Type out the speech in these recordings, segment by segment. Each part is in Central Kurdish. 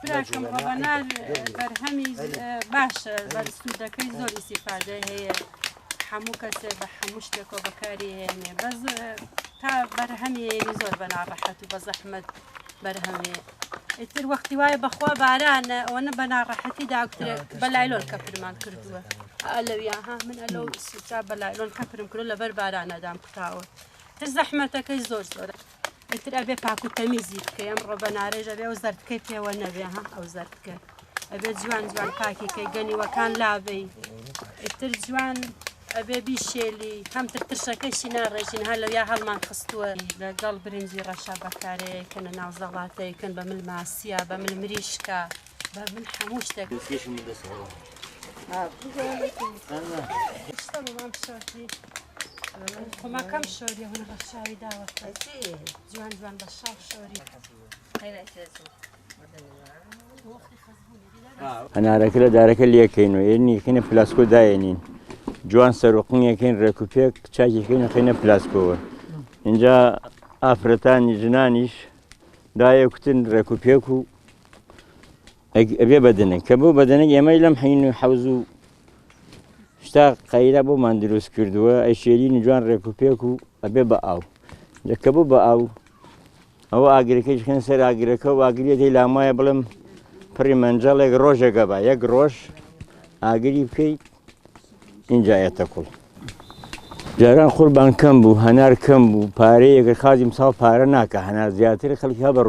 براکەم ڕەبەنار بەرهەمی باشە بەرسوودەکەی زۆر ئیسیفادە هەیە هەموو کەسێک بە هەموو شتێکەوە بەکاری هێنێ بەس تا بەرهەمیێنی زۆر بە ناڕەحەت و بە زەحمەت بەرهەمێ ئیتر وەختی وایە بەخوا بارانە ئەوەنە بە ناڕەحەتی داکترێک بە لایلۆن کەپرمان کردووە ئەلەویاها من ئەلەو سوچا بە لایلۆن کەپرم کردو لەبەر بارانەدام کوتاوە تر زەحمەتەکەی زۆر زۆرە ئیتر ئەبێ پاک و تەمیزی بکەی ئەم ڕۆبەنارەژ ئەبێ ئەو زەردکەی پێوە نەبێ ها ئەو زەردکە ئەبێ جوان جوان پاکیکەی گەنیوەکان لابەی ئیتر جوان ئەبێ بیشێلی هەم ترشەکەیشی ناڕێژین هە لەویا هەڵمان خستووە لەگەڵ برنجی ڕەشا بەکارەیەکەنە ناو زەڵاتەیەکەن بە مل ماسیە بە مل مریشکە بە من هەموو شتێک خۆمەکەم شۆری هەن ڕەشاوی داوە جوان جوان بە شاو شۆری هەنارەکە لە دارەکە لێکەینەوە ئێنیکەینە پلاسکۆ داێنین جوان سەرۆقنیەکەین ڕێکوپێک چاکیەکەین نەخینە پلاسکۆوە اینجا ئافرەتانی ژنانیش دایەکوتن ڕێکوپێک و ئەبێ بەدەنێک کە بۆ بەدەنێک ئێمەی لەم حین و حەوز و شتا قەیرە بۆمان دروست کردووە ئەیشێلینی جوان ڕێکوپێک و ئەبێ بە ئاو کە بوو بە ئاو ئەوە ئاگرەکەیش خێن سەر ئاگرەکە و ئاگرێتی لامایە بڵم پڕی مەنجەڵێک ڕۆژێکە بە یەک ڕۆژ ئاگری بکەیت اینجایەتە کوڵ جاران قوربان کەم بوو هەنار کەم بوو پارەیەکە خازی مساڵ پارە ناکە هەنار زیاتر خەڵکی ها بە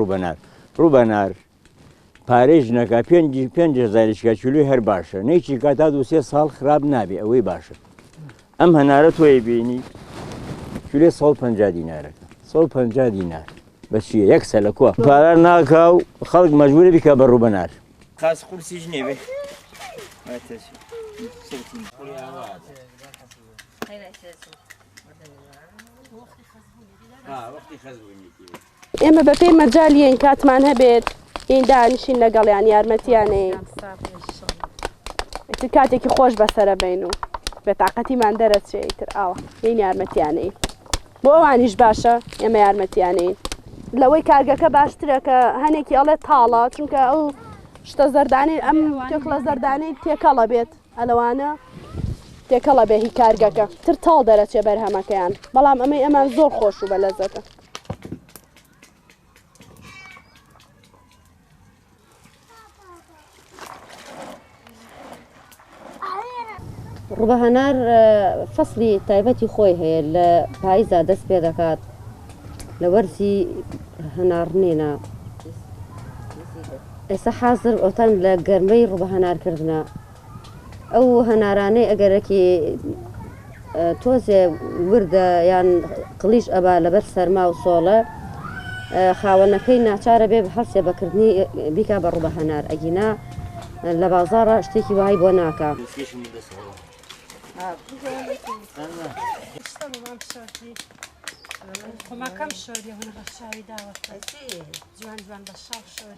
ڕووبەنار پارەی ژنەکە 5,000 چلوی هەر باشە نەیچی کا تا 2-3 ساڵ خراپ نابێ ئەوەی باشە ئەم هەنارە تۆی بینی چلوێ 150 دینارەکە 150 دینار بە چییە یەک سە لە کووە پارە ناکا و خەڵک مەجبورە بیکە بە ڕووبەنار خاص قورسیش نێبێ ئێمە بەپێی مەجالیین کاتمان هەبێت ئین دانیشین لەگەڵیان یارمەتیانەی ئیتر کاتێکی خۆش بەسەرە بین و بێتاقەتیمان دەرەچێ ئیتر ئاوە این یارمەتیانەی بۆ ئەوانیش باشە ئێمە یارمەتیانەی لەوەی کارگەکە باشترە کە هەنێکی ئەڵێ تاڵە چونکە ئەو شتە زەردانی ئەم تێکڵە زەردانەی تێکەڵە بێت ئەلەوانە تێکەڵە بێ هی کارگەکە تر تاڵ دەرەچێ بەرهەمەکەیان بەڵام ئەمەی ئەمان زۆر خۆش و بەلەزەتە ڕووبەهەنار فەسلی تایبەتی خۆی هەیە لە پاییزە دەست پێ دەکات لە وەرزی هەناڕنێنە ئێستا حازر ئۆتان لە گەرمەی ڕووبەهەنارکردنە ئەو هەنارانەی ئەگەرەکی تۆزێ وردە یان قلیش ئەبا لەبەر سەرما و سۆڵە خاوەنەکەی ناچارە بێ هەڵسێ بەکردنی بیکا بە ڕووبەهەنار ئەگینا لە بازاڕە شتێکی وای بۆ ناکە خۆمەکەم شۆری هەن ڕەشاوی داوە جوان جوان بە شاو شۆری